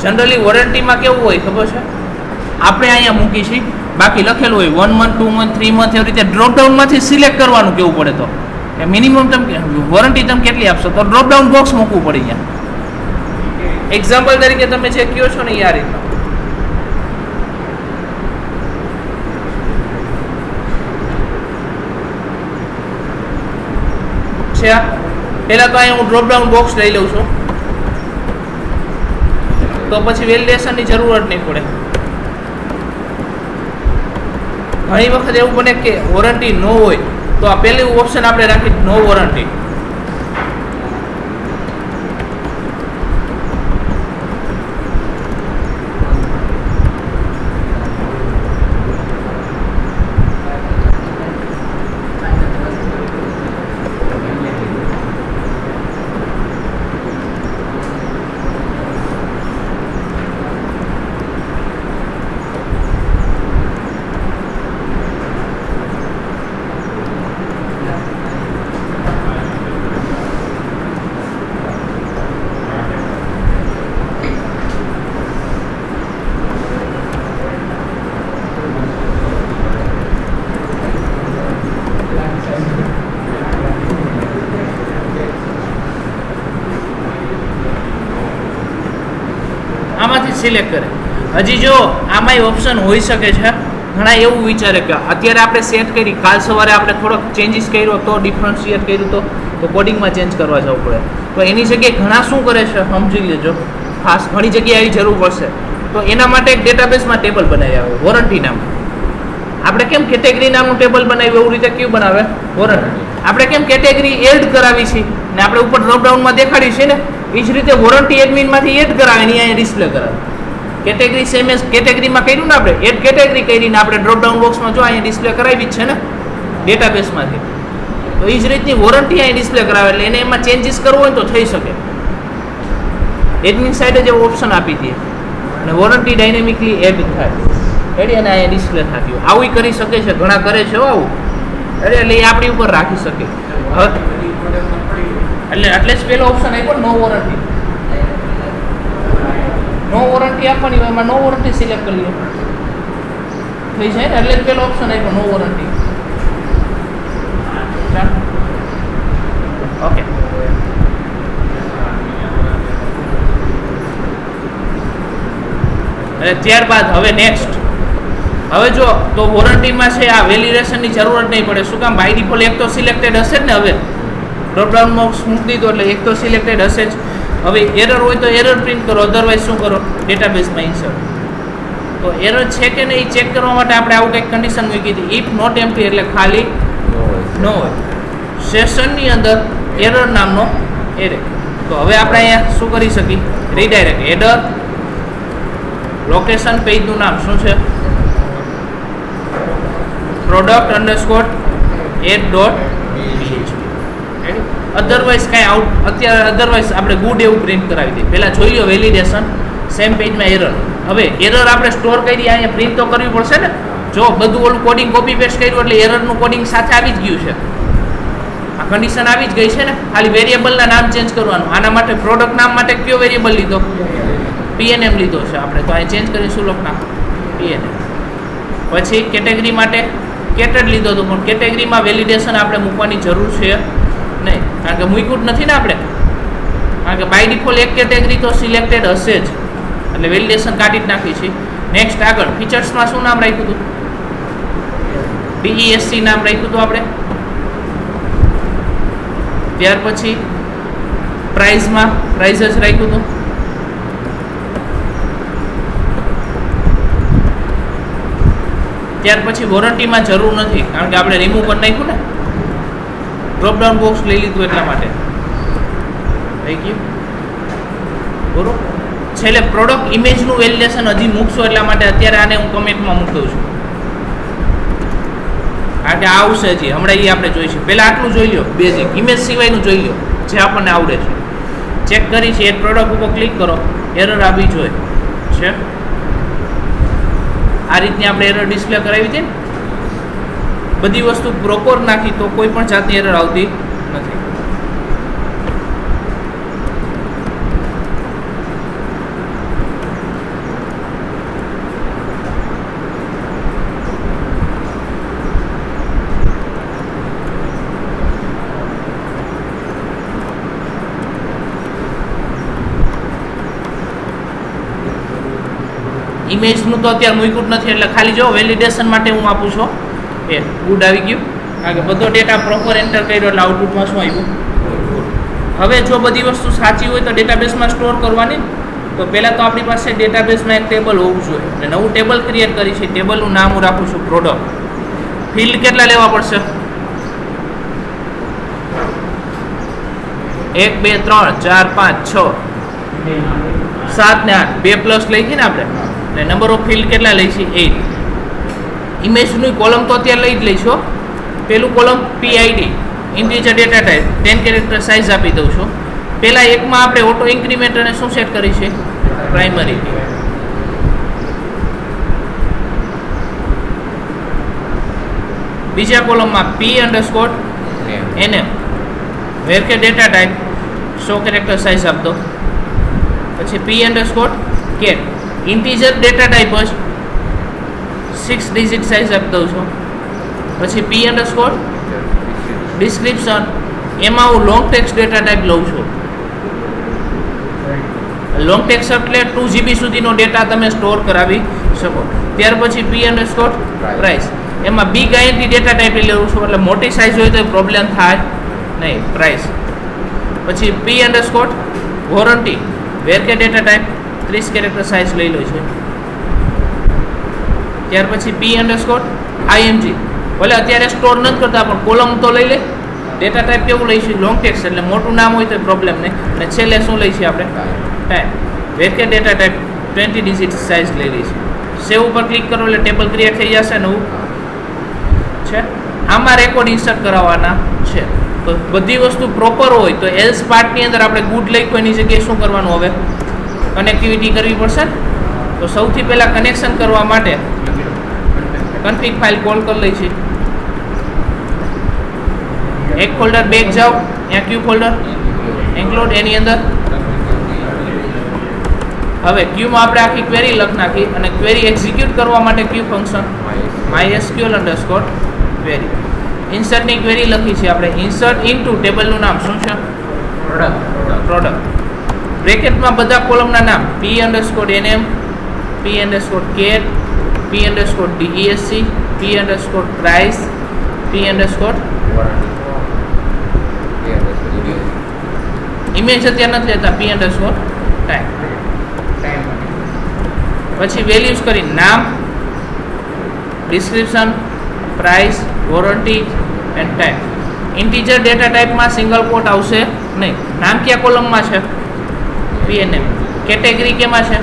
[SPEAKER 1] જનરલી વોરંટીમાં કેવું હોય ખબર છે, આપણે અહીંયા મૂકી છીએ, બાકી લખેલું હોય 1 મંથ 2 મંથ 3 મંથ, એવી રીતે ડ્રોપડાઉનમાંથી સિલેક્ટ કરવાનું કેવું પડે. તો કે મિનિમમ તમે વોરંટી તમે કેટલી આપશો, તો ડ્રોપડાઉન બોક્સ મૂકવું પડે અહીંયા. એક્ઝામ્પલ તરીકે તમે જે કહો છો ને એ આ રીતના છે. પહેલા તો અહીંયા હું ડ્રોપડાઉન બોક્સ લઈ લઉં છું, તો પછી વેલિડેશનની જરૂર જ નહીં પડે. ઘણી વખત એવું બને કે વોરંટી ન હોય તો આ પહેલું ઓપ્શન આપણે રાખી નો વોરંટી. આમાંથી સિલેક્ટ કરે. હજી જો આમાંય ઓપ્શન હોઈ શકે છે, ઘણા એવું વિચારે કે અત્યારે આપણે સેટ કરી, કાલ સવારે આપણે થોડોક ચેન્જીસ કર્યો તો ડિફરન્શિએટ કર્યું તો કોડિંગમાં ચેન્જ કરવા જવું પડે. તો એની જગ્યાએ ઘણા શું કરે છે સમજી લેજો, ખાસ ઘણી જગ્યાએ આવી જરૂર પડશે. તો એના માટે એક ડેટાબેઝમાં ટેબલ બનાવી આવે વોરંટી નામનું. આપણે કેમ કેટેગરી નામનું ટેબલ બનાવ્યું એવું રીતે કયું બનાવે વોરંટી. આપણે કેમ કેટેગરી એડ કરાવી છે ને આપણે ઉપર ડ્રોપડાઉનમાં દેખાડી છે ને, એ જ રીતે વોરંટી એડમિનમાંથી એડ કરાવે ને અહીંયા ડિસ્પ્લે કરાવે. કેટેગરી સેમ એસ કેટેગરીમાં કર્યું ને આપણે એડ કેટેગરી કરીને આપણે ડ્રોપડાઉન બોક્સમાં જો અહીંયા ડિસ્પ્લે કરાવી જ છે ને ડેટાબેઝમાંથી. તો એ જ રીતની વોરંટી અહીં ડિસ્પ્લે કરાવે એટલે એને એમાં ચેન્જીસ કરવો હોય તો થઈ શકે. એડમિન સાઇડે જે ઓપ્શન આપી દઈએ અને વોરંટી ડાયનેમિકલી એડ થાય રેડી, અને અહીંયા ડિસ્પ્લે થતી હોય. આવું કરી શકે છે, ઘણા કરે છે આવું. એટલે એ આપણી ઉપર રાખી શકે. એટલે જ પેલો ઓપ્શન આપ્યો નો વોરંટી. નો વોરંટી આપવાની હોય એમાં નો વોરંટી સિલેક્ટ કરી લો થઈ જાય ને, એટલે જ પેલો ઓપ્શન આપ્યો નો વોરંટી. ઓકે, એટલે ત્યારબાદ હવે નેક્સ્ટ, હવે જો તો વોરંટીમાં છે આ વેલિડેશનની જરૂર જ નહીં પડે. શું કામ? બાય ડિફોલ્ટ એક તો સિલેક્ટેડ હશે જ ને. હવે ડ્રોપડાઉન બોક્સ મૂકી દીધો એટલે એક તો સિલેક્ટેડ હશે જ. હવે એરર હોય તો એરર પ્રિન્ટ કરો, અધરવાઇઝ શું કરો ડેટાબેઝમાં ઇન્સર્ટ. તો એરર છે કે નહીં ચેક કરવા માટે આપણે આવું કંઈક કન્ડિશન મૂકી હતી, ઇફ નોટ એમ્પ્ટી એટલે ખાલી ન હોય. સેશનની અંદર એરર નામનો એરે. તો હવે આપણે અહીંયા શું કરી શકીએ, રીડાયરેક્ટ હેડર લોકેશન પેજનું નામ શું છે, પ્રોડક્ટ અંડરસ્કોર add.php. અધરવાઇઝ કાંઈ આઉટ અત્યારે અધરવાઇઝ આપણે ગુડ એવું પ્રિન્ટ કરાવી દઈએ. પહેલાં જોઈ લો વેલિડેશન, સેમ પેજમાં એરર. હવે એરર આપણે સ્ટોર કરી અહીંયા પ્રિન્ટ તો કરવી પડશે ને. જો બધું ઓલું કોડિંગ કોપી પેસ્ટ કર્યું એટલે એરરનું કોડિંગ સાથે આવી જ ગયું છે. આ કન્ડિશન આવી જ ગઈ છે ને, ખાલી વેરિયેબલના નામ ચેન્જ કરવાનું. આના માટે પ્રોડક્ટ નામ માટે કયો વેરિયેબલ લીધો, PNM લીધો છે આપણે, તો અહીં ચેન્જ કરી શું લખ નાખો PNM. પછી કેટેગરી માટે કેટેડ લીધો હતો, પણ કેટેગરીમાં વેલિડેશન આપણે મૂકવાની જરૂર છે નહીં, કારણ કે મૂક્યું જ નથી ને આપણે. કારણ કે બાય ડિફોલ્ટ એક કેટેગરી તો સિલેક્ટેડ હશે જ, એટલે વેલિડેશન કાઢી જ નાખી છે. નેક્સ્ટ આગળ ફીચર્સમાં શું નામ રાખ્યું હતું, DESC નામ રાખ્યું હતું આપણે. ત્યાર પછી પ્રાઇઝમાં પ્રાઇઝસ રાખ્યું હતું. ત્યાર પછી વોરંટીમાં જરૂર નથી, કારણ કે આપણે રિમૂવ કરી નાખ્યું ને, ડ્રોપડાઉન બોક્સ લઈ લીધું એટલા માટે થઈ ગયું બરોબર. છેલ્લે પ્રોડક્ટ ઇમેજનું વેલિડેશન હજી મૂકશો એટલા માટે અત્યારે આને હું કમેન્ટમાં મૂકી દઉં છું. કારણ કે આ આવશે હજી હમણાં એ આપણે જોઈશું. પહેલાં આટલું જોઈ લો બેઝિક, ઇમેજ સિવાયનું જોઈ લો જે આપણને આવડે છે. ચેક કરી છે એડ પ્રોડક્ટ ઉપર ક્લિક કરો, એરર આવી જોઈએ છે. આ રીતની આપણે એરર ડિસ્પ્લે કરાવી હતી ને, બધી વસ્તુ પ્રોપર નાખી તો કોઈ પણ જાતની એરર આવતી નથી. ઇમેજનું તો અત્યારે મૂક્યું જ નથી એટલે ખાલી જો વેલિડેશન માટે હું આપું છું. એ ગુડ આવી ગયું કારણ કે બધો ડેટા પ્રોપર એન્ટર કર્યો એટલે આઉટપુટમાં શું આવ્યું. હવે જો બધી વસ્તુ સાચી હોય તો ડેટાબેઝમાં સ્ટોર કરવાની. તો પહેલાં તો આપણી પાસે ડેટાબેઝમાં એક ટેબલ હોવું જોઈએ અને નવું ટેબલ ક્રિએટ કરી છે. ટેબલનું નામ હું રાખું છું પ્રોડક્ટ. ફિલ્ડ કેટલા લેવા પડશે? 1 2 3 4 5 6 7 ને 8 2 પ્લસ લઈ ને આપણે એટલે નંબર ઓફ ફિલ્ડ કેટલા લઈ છે? 8. ઇમેજની કોલમ તો અત્યારે લઈ જ લઈશું. પેલું column PID integer data type 10 character size આપી દઉં છું. પહેલાં એકમાં આપણે ઓટો ઇન્ક્રીમેન્ટ અને શું સેટ કરી છે? પ્રાઇમરી. બીજા કોલમમાં P_nm વેર કે ડેટા ટાઈપ 100 કેરેક્ટર સાઇઝ આપી દો. પછી P_get ઇન્ટીજર ડેટા ટાઈપ જ 6 ડિજિટ સાઇઝ આપી દઉં છું. પછી P_description એમાં હું લોંગ ટેક્સ્ટ ડેટા ટાઈપ લઉં છું. લોંગ ટેક્સ્ટ એટલે 2 GB સુધીનો ડેટા તમે સ્ટોર કરાવી શકો. ત્યાર પછી P_price એમાં બિગ INT ડેટા ટાઈપ લઉં છું એટલે મોટી સાઇઝ હોય તો પ્રોબ્લેમ થાય નહીં. પ્રાઇસ પછી P_warranty વેર કે ડેટા ટાઈપ 30 કેરેક્ટર સાઇઝ લઈ લો છે. ત્યાર પછી P_img ભલે અત્યારે સ્ટોર નથી કરતા પણ કોલમ તો લઈ લે. ડેટા ટાઈપ કેવું લઈશું? લોંગ ટેક્સ્ટ એટલે મોટું નામ હોય તો પ્રોબ્લેમ નહીં. અને છેલ્લે શું લઈશું આપણે? ટાઈમ વેર કે ડેટા ટાઈપ 20 ડિજિટ સાઇઝ લઈ લઈશું. સેવ ઉપર ક્લિક કરો એટલે ટેબલ ક્રિએટ થઈ જશે નવું છે. આમાં રેકોર્ડ ઇન્સર્ટ કરાવવાના છે. તો બધી વસ્તુ પ્રોપર હોય તો એલ્સ પાર્ટની અંદર આપણે ગુડ લખ્યું એની જગ્યાએ શું કરવાનું? હવે કનેક્ટિવિટી કરવી પડશે. તો સૌથી પહેલાં કનેક્શન કરવા માટે કન્ફિગ ફાઇલ કોલ કરી લઈ છે. એક ફોલ્ડર બેક જાઓ, ત્યાં ક્યુ ફોલ્ડર ઇન્ક્લુડ એની અંદર. હવે ક્યુમાં આપણે આખી ક્વેરી લખ નાખી અને ક્વેરી એક્ઝિક્યુટ કરવા માટે ક્યુ ફંક્શન mysql_query ઇન્સર્ટની ક્વેરી લખી છે આપણે. ઇન્સર્ટ ઇનટુ ટેબલનું નામ શું છે? પ્રોડક્ટ. બ્રેકેટમાં બધા કોલમના નામ P_nm P_get P_desc P_price image અત્યારે નથી લેતા P_time. પછી વેલ્યુઝ કરી નામ, description, price, warranty and time. Integer data ટાઈપમાં સિંગલ કોટ આવશે નહીં. નામ કયા કોલમમાં છે? PNM. કેટેગરી કેમાં છે?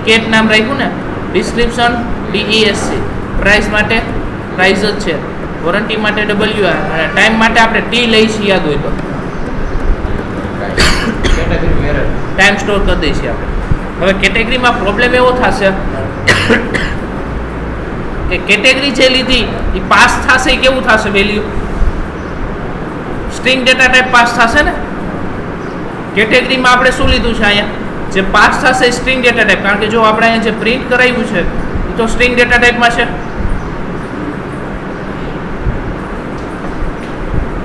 [SPEAKER 1] કેટ નામ રાખ્યું ને. Description DESC. પ્રાઇસ માટે પ્રાઇસ જ છે. વોરંટી માટે WR અને ટાઈમ માટે આપણે T લઈ છીએ યાદ હોય તો. ટાઈમ સ્ટોર કરી દઈશું આપણે. હવે કેટેગરીમાં પ્રોબ્લેમ એવો થશે કે કેટેગરી જે લીધી એ પાસ થશે. કેવું થશે? Value string data type pass થશે ને. કેટેગરીમાં આપણે શું લીધું છે? અહીંયા જે પાસ થશે સ્ટ્રિંગ ડેટા ટાઈપ. કારણ કે જો આપણે અહીંયા જે પ્રિન્ટ કરાવ્યું છે એ તો સ્ટ્રિંગ ડેટા ટાઈપમાં છે.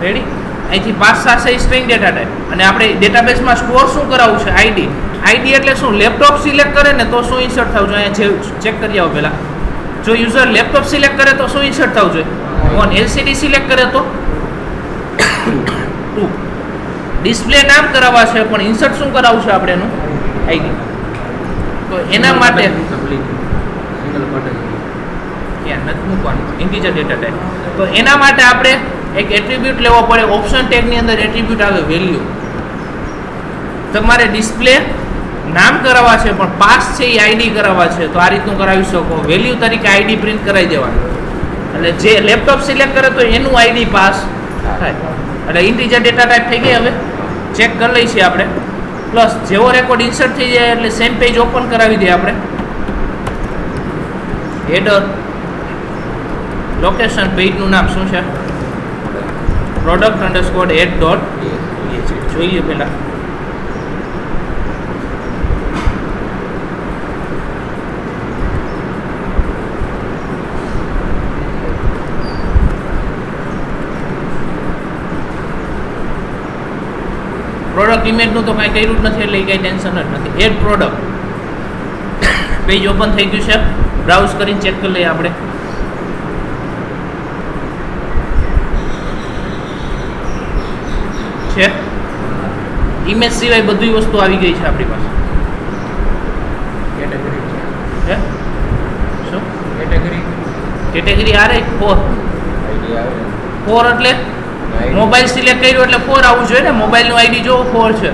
[SPEAKER 1] રેડી? અહીંથી પાસ થશે સ્ટ્રિંગ ડેટા ટાઈપ. અને આપણે ડેટાબેઝમાં સ્ટોર શું કરાવવું છે? આઈડી. એટલે શું? લેપટોપ સિલેક્ટ કરે ને તો શું ઇન્સર્ટ થવું જોઈએ? અહીંયા ચેક કરી આવો પહેલાં. જો યુઝર લેપટોપ સિલેક્ટ કરે તો શું ઇન્સર્ટ થવું જોઈએ? 1. LCD સિલેક્ટ કરે તો 2. ડિસ્પ્લે નામ કરાવવા છે પણ ઇન્સર્ટ શું કરાવવું છે આપણે એનું? આઈડી. તો એના માટે નથી મૂકવાનું ઇન્ટીજર ડેટા ટાઈપ. તો એના માટે આપણે એક એટ્રીબ્યુટ લેવો પડે. ઓપ્શન ટેગની અંદર એટ્રીબ્યુટ આવે વેલ્યુ. તમારે ડિસ્પ્લે નામ કરાવવા છે પણ પાસ છે એ આઈડી કરાવવા છે તો આ રીતનું કરાવી શકો. વેલ્યુ તરીકે આઈડી પ્રિન્ટ કરાવી દેવાનું, એટલે જે લેપટોપ સિલેક્ટ કરે તો એનું આઈડી પાસ થાય. એટલે ઇન્ટીજર ડેટા ટાઈપ થઈ ગઈ. હવે ચેક કરી લઈએ છીએ આપણે. પ્લસ જેવો રેકોર્ડ ઇન્સર્ટ થઈ જાય એટલે સેમ પેજ ઓપન કરાવી દઈએ આપણે. હેડર લોકેશન પેજનું નામ શું છે? product_add.php. જોઈએ પહેલા પ્રોડક્ટ ઇમેજનું તો કાંઈ કર્યું જ નથી એટલે એ કાંઈ ટેન્શન જ નથી. એડ પ્રોડક્ટ પેજ ઓપન થઈ ગયું છે. બ્રાઉઝ કરીને ચેક કરી લઈએ આપણે. છે ઇમેજ સિવાય બધી વસ્તુ આવી ગઈ છે આપણી પાસે.
[SPEAKER 2] કેટેગરી
[SPEAKER 1] હે શું
[SPEAKER 2] કેટેગરી
[SPEAKER 1] કેટેગરી આ રહી 4
[SPEAKER 2] આઈડી આવે
[SPEAKER 1] 4 એટલે મોબાઈલ સિલેક્ટ કર્યો એટલે 4 આવવું જોઈએ ને. મોબાઈલનું આઈડી જો 4 છે.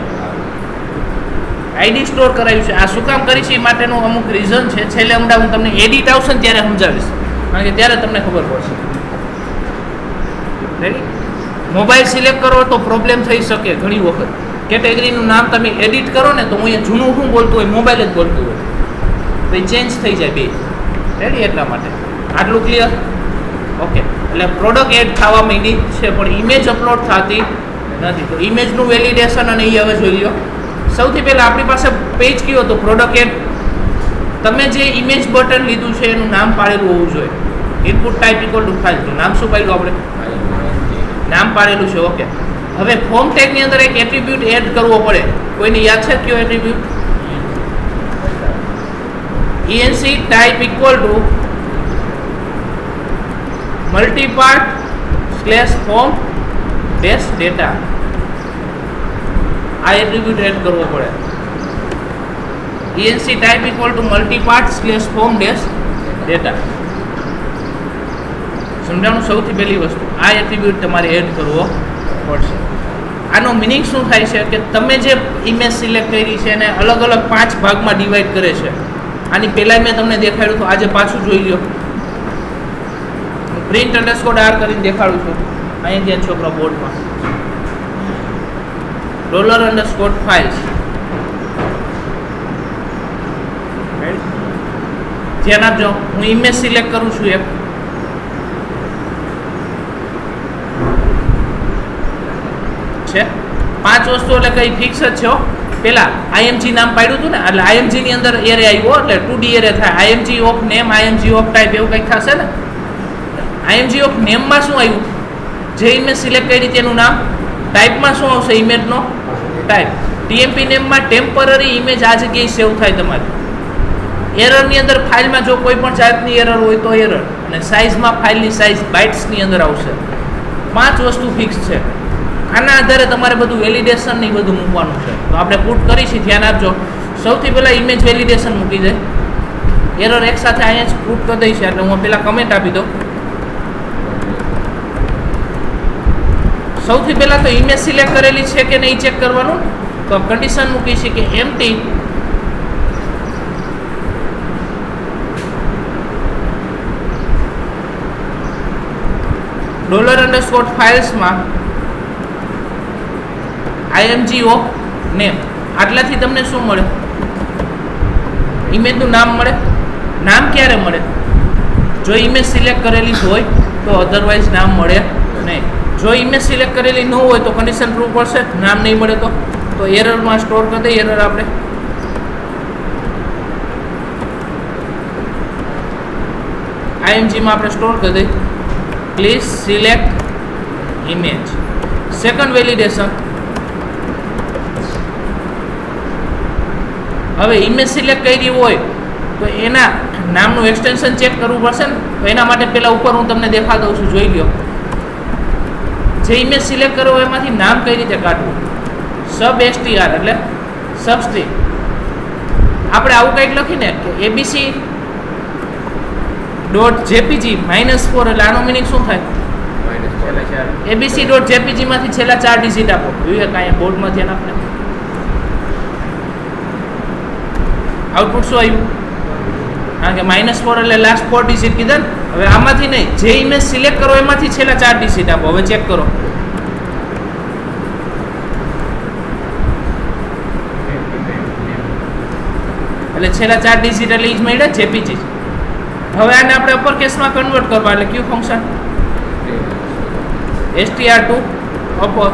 [SPEAKER 1] આઈડી સ્ટોર કરાવ્યું છે. આ શું કામ કરી છે એ માટેનું અમુક રીઝન છે. છેલ્લે હમણાં હું તમને એડિટ આવશે ને ત્યારે સમજાવીશ, કારણ કે ત્યારે તમને ખબર પડશે. રેડી? મોબાઈલ સિલેક્ટ કરો તો પ્રોબ્લેમ થઈ શકે ઘણી વખત. કેટેગરીનું નામ તમે એડિટ કરો ને તો હું અહીંયા જૂનું શું બોલતું હોય મોબાઈલ જ બોલતું હોય તો એ ચેન્જ થઈ જાય બે. રેડી? એટલા માટે આટલું ક્લિયર? ઓકે. એટલે પ્રોડક્ટ એડ થવા માંડી છે પણ ઇમેજ અપલોડ થતી નથી. તો ઇમેજનું વેલિડેશન અને એ હવે જોઈ લો. સૌથી પહેલાં આપણી પાસે પેજ કયો હતો? Product add. તમે જે ઇમેજ બટન લીધું છે એનું નામ પાડેલું હોવું જોઈએ. Input type equal two file. તો નામ શું પાડ્યું આપણે? નામ પાડેલું છે. ઓકે. હવે ફોર્મ ટેગની અંદર એક એટ્રીબ્યુટ એડ કરવો પડે. કોઈને યાદ છે કયો attribute? enc type equal to multipart /form -data. આ એટ્રીબ્યુટ એડ કરવો પડે. enc type equal to multipart /form -data. સમજાણું? સૌથી પહેલી વસ્તુ આ એટ્રીબ્યુટ તમારે એડ કરવો પડશે. આનો મિનિંગ શું થાય છે કે તમે જે ઇમેજ સિલેક્ટ કરી છે એને અલગ અલગ 5 ભાગમાં ડિવાઈડ કરે છે. આની પહેલાં મેં તમને દેખાડ્યું હતું, આજે પાછું જોઈ લો. પ્રિન્ટ _r કરીને દેખાડું છું. અહીંયા ગયા છોકરા બોર્ડમાં $_files. ધ્યાન આપજો. હું ઇમેજ સિલેક્ટ કરું છું એક. છે 5 વસ્તુ એટલે કઈ ફિક્સ જ છે. પેલા img નામ પાડ્યું હતું ને એટલે img ની અંદર એરે આવ્યો એટલે 2D એરે થાય. img of name, img of type એવું કંઈક થશે ને. img ઓફ નેમમાં શું આવ્યું? જે ઇમેજ સિલેક્ટ કરી તેનું નામ. ટાઈપમાં શું આવશે? ઇમેજનો ટાઈપ. tmp નેમમાં ટેમ્પરરી ઇમેજ આ જગ્યાએ સેવ થાય તમારી. એરરની અંદર ફાઇલમાં જો કોઈ પણ જાતની એરર હોય તો એરર, અને સાઇઝમાં ફાઇલની સાઇઝ બાઇટ્સની અંદર આવશે. 5 વસ્તુ ફિક્સ છે. આના આધારે તમારે બધું વેલિડેશન ને બધું મૂકવાનું છે. તો આપણે પુટ કરીશું. ધ્યાન આપજો. સૌથી પહેલાં ઇમેજ વેલિડેશન મૂકી દે. એરર એક સાથે અહીંયા જ પુટ કરી દઈશ એટલે હું પહેલાં કમેન્ટ આપી દઉં. સૌથી પહેલાં તો ઇમેજ સિલેક્ટ કરેલી છે કે નહીં ચેક કરવાનું. તો કન્ડિશન મૂકી છે કે empty $_filesમાં img ઓફ નેમ. આટલાથી તમને શું મળે? ઇમેજનું નામ મળે. નામ ક્યારે મળે? જો ઇમેજ સિલેક્ટ કરેલી હોય તો, અધરવાઇઝ નામ મળે નહીં. જો ઇમેજ સિલેક્ટ કરેલી ન હોય તો કન્ડિશન ટ્રુ પડશે. નામ નહીં મળે તો એરરમાં સ્ટોર કરી દઈએ. એરર આપણે imgમાં આપણે સ્ટોર કરી દઈએ. Please select image. Second validation. હવે ઇમેજ સિલેક્ટ કરી હોય તો એના નામનું એક્સટેન્શન ચેક કરવું પડશે ને. તો એના માટે પહેલાં ઉપર હું તમને દેખા દઉં છું, જોઈ લો. જે ઇમેજ સિલેક્ટ કરો એમાંથી નામ કઈ રીતે કાઢવું? sub_str એટલે સબસ્ટ્રીંગ. આપણે આવું કંઈક લખીને કે abc.jpg -4 એટલે આનો મિનિંગ શું થાય? abc.jpg માંથી છેલ્લા 4 ડિજિટ આપો. વિવેક અહીંયા બોર્ડમાં ધ્યાન આપને. આઉટપુટ શું આવ્યું? કારણ કે -4 એટલે લાસ્ટ 4 ડિજિટ કીધા ને. હવે આમાંથી નહીં, જે ઇમેજ સિલેક્ટ કરો એમાંથી છેલ્લા 4 ડિજિટ આપો. હવે ચેક કરો. એટલે છેલ્લા 4 ડિજિટ એટલે ઈ જ મળ્યા જેપીજી. હવે આને આપણે અપર કેસમાં કન્વર્ટ કરવા એટલે કયું ફંક્શન? str2 upper.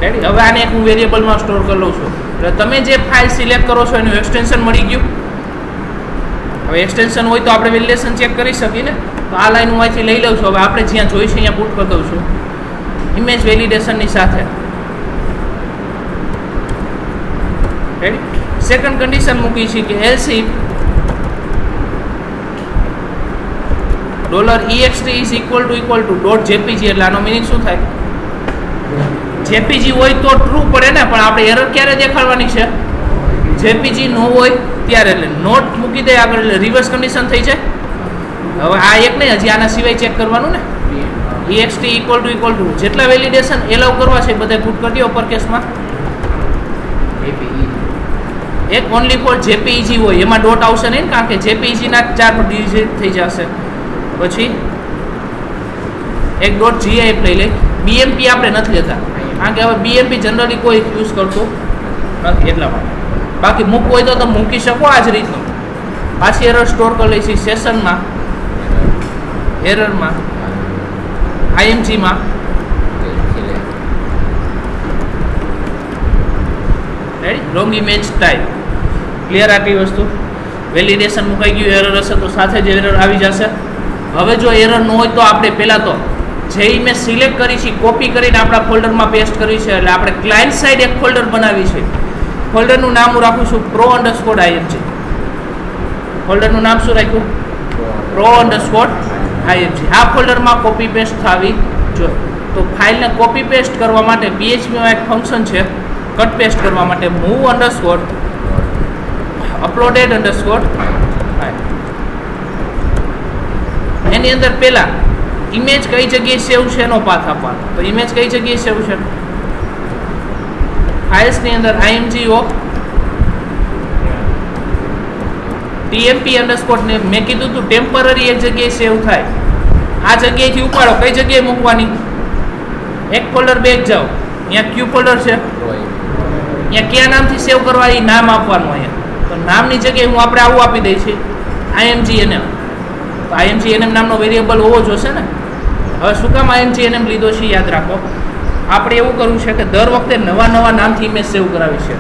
[SPEAKER 1] રેડી. હવે આને એક હું વેરિયેબલમાં સ્ટોર કરી લઉં છું. એટલે તમે જે ફાઇલ સિલેક્ટ કરો છો એનું એક્સટેન્શન મળી ગયું. હવે એક્સટેન્શન હોય તો આપણે વેલિડેશન ચેક કરી શકીએ ને. તો આ લાઈન હું અહીંથી લઈ લઉં છું. હવે આપણે જ્યાં જોઈ છે અહીંયા પુટ કરી દઉં છું ઇમેજ વેલિડેશનની સાથે. રેડી. સેકન્ડ કન્ડિશન મૂકી છે કે else if $ext is equal to .jpg એટલે આનો મિનિંગ શું થાય? જેપીજી હોય તો ટ્રુ પડે ને, પણ આપણે એરર ક્યારે દેખાડવાની છે? જેપીજી ન હોય ત્યારે. એટલે નોટ મૂકી દે આગળ એટલે રિવર્સ કન્ડિશન થઈ જાય. હવે આ એક નહીં, હજી આના સિવાય ચેક કરવાનું ને. ext equal to જેટલા વેલિડેશન એલાઉ કરવા છે બધા પુટ કરી દો અપર કેસમાં. એક ઓનલી ફોર જેપીજી હોય એમાં ડોટ આવશે નહીં, કારણ કે જેપીજી ના 4 ડિજિટ થઈ જશે. પછી એક .gif લઈ લે. બીએમપી આપણે નથી લેતા, કારણ કે હવે બીએમપી જનરલી કોઈ યુઝ કરતું નથી એટલા માટે. બાકી મૂકવું હોય તો તમે મૂકી શકો આ જ રીતનું. પાછી એરર સ્ટોર કરી લઈશી સેશનમાં, એરરમાં, આઈએમજીમાં. Ready. Wrong image type. Clear આટલી વસ્તુ. વેલિડેશન મુકાઈ ગયું, એરર હશે તો સાથે જ એરર આવી જશે. હવે જો એરર ન હોય તો આપણે પહેલાં તો જે ઇમેજ સિલેક્ટ કરી છે કોપી કરીને આપણા ફોલ્ડરમાં પેસ્ટ કરી છે. એટલે આપણે ક્લાયન્ટ સાઇડ એક ફોલ્ડર બનાવી છે. ફોલ્ડરનું નામ હું રાખું છું pro_img. ફોલ્ડરનું નામ શું રાખ્યું? pro_img. આ ફોલ્ડરમાં કોપી પેસ્ટ થવી જોઈએ. તો ફાઇલને કોપી પેસ્ટ કરવા માટે PHPમાં એક ફંક્શન છે કટ પેસ્ટ કરવા માટે, move_uploaded_. એની અંદર પહેલા ઇમેજ કઈ જગ્યાએ સેવ છે એનો પાથ આપવાનો. તો ઇમેજ કઈ જગ્યાએ સેવ છે? ફાઇલ્સની અંદર img ઓફ tmp_. ને મેં કીધું તું ટેમ્પરરી એક જગ્યાએ સેવ થાય. આ જગ્યાએથી ઉપાડો. કઈ જગ્યાએ મૂકવાની? એક ફોલ્ડર બેક જાઓ, અહીંયા ક્યુ ફોલ્ડર છે, અહીંયા કયા નામથી સેવ કરવા એ નામ આપવાનું. અહીંયા તો નામની જગ્યાએ હું આપણે આવું આપી દઈ છે imgnm. તો imgnm નામનો વેરિયેબલ હોવો જોશે ને. હવે શું કામ imgnm લીધો છે યાદ રાખો. આપણે એવું કરવું છે કે દર વખતે નવા નામથી ઇમેજ સેવ કરાવી છે.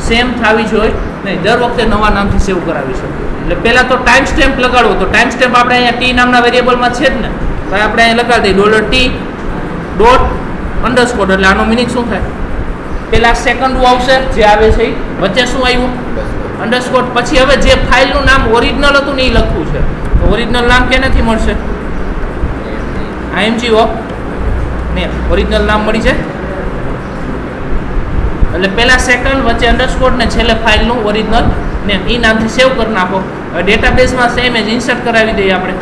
[SPEAKER 1] સેમ થવી જોઈએ નહીં, દર વખતે નવા નામથી સેવ કરાવી છે. એટલે પહેલાં તો ટાઈમ સ્ટેમ્પ લગાડવો. તો ટાઈમ સ્ટેમ્પ આપણે અહીંયા ટી નામના વેરિયેબલમાં છે જ ને, તો આપણે અહીંયા લગાડી દઈએ $t ._. એટલે આનો મિનિંગ શું થાય? પહેલાં સેકન્ડ આવશે જે આવે છે એ, વચ્ચે શું આવ્યું? અંડરસ્કોર. પછી હવે જે ફાઇલનું નામ ઓરિજિનલ હતું ને એ લખવું છે. તો ઓરિજિનલ નામ ક્યાંથી મળશે? img of name. ઓરિજિનલ નામ મળી છે. એટલે પહેલા સેકન્ડ, વચ્ચે અંડરસ્કોર ને છેલ્લે ફાઇલનું ઓરિજિનલ નેમ. એ નામથી સેવ કરી નાખો. હવે ડેટાબેઝમાં સેમ જ ઇન્સર્ટ કરાવી દઈએ આપણે.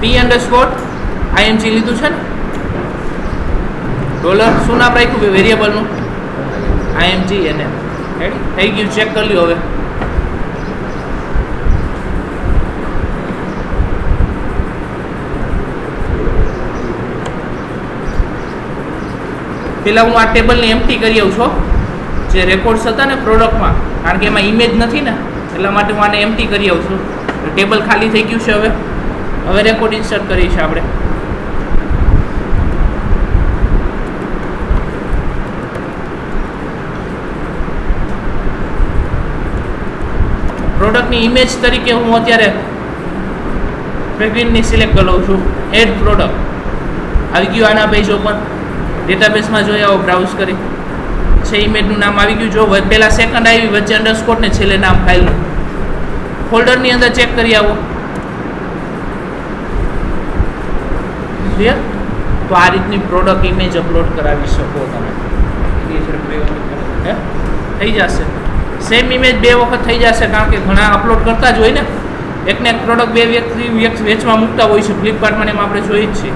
[SPEAKER 1] p_img લીધું છે ને. ડોલર શું નામ રાખ્યું વેરિયેબલનું? imgnm. રેડી થઈ ગયું. ચેક કરી લ્યો હવે. પેલા હું આ ટેબલને એમ્પ્ટી કરી આવું છું, જે રેકોર્ડ્સ હતા ને પ્રોડક્ટમાં, કારણ કે એમાં ઇમેજ નથી ને એટલા માટે હું આને એમ્પ્ટી કરી આવું છું. ટેબલ ખાલી થઈ ગયું છે. હવે રેકોર્ડ ઇન્સર્ટ કરીએ છીએ આપણે. પ્રોડક્ટની ઇમેજ તરીકે હું અત્યારે ફ્રેગ્રીનની સિલેક્ટ કરી લઉં છું. એડ પ્રોડક્ટ આવી ગયું. આના પેજ ઓપન ડેટાબેઝમાં જોઈ આવો, બ્રાઉઝ કરી છે. ઇમેજનું નામ આવી ગયું. જો પહેલાં સેકન્ડ આવી, વચ્ચે અંડરસ્કોર ને છેલ્લે નામ ફાઇલનું. ફોલ્ડરની અંદર ચેક કરી આવો. ક્લિયર? તો આ રીતની પ્રોડક્ટ ઇમેજ અપલોડ કરાવી શકો તમે. થઈ જશે. સેમ ઇમેજ 2 વખત થઈ જશે, કારણ કે ઘણા અપલોડ કરતા જ હોય ને. એકને એક પ્રોડક્ટ 2 વ્યક્તિ વેચવા મૂકતા હોય છે ફ્લિપકાર્ટમાં, એમાં આપણે જોઈએ જ છીએ.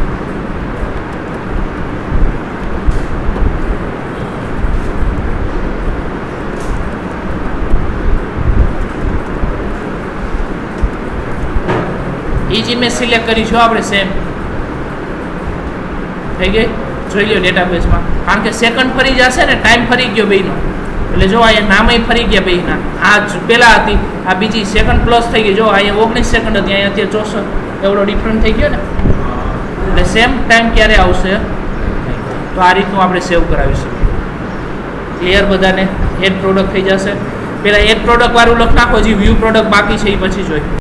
[SPEAKER 1] એ જ ઇમેજ સિલેક્ટ કરી જો આપણે સેમ થઈ ગઈ. જોઈ લો ડેટાબેઝમાં, કારણ કે સેકન્ડ ફરી જશે ને, ટાઈમ ફરી ગયો બેયનો. એટલે જો અહીંયા નામય ફરી ગયા બેયના. આ પહેલાં હતી, આ બીજી સેકન્ડ પ્લસ થઈ ગઈ. જો અહીંયા 19 સેકન્ડ હતી, અહીંયા અત્યારે 64. એવડો ડિફરન્ટ થઈ ગયો ને. એટલે સેમ ટાઈમ ક્યારે આવશે, તો આ રીતનું આપણે સેવ કરાવીશું. ક્લિયર બધાને? એડ પ્રોડક્ટ થઈ જશે. પહેલાં એડ પ્રોડક્ટ વાળું લખ નાખો, હજી વ્યૂ પ્રોડક્ટ બાકી છે એ પછી જોઈ.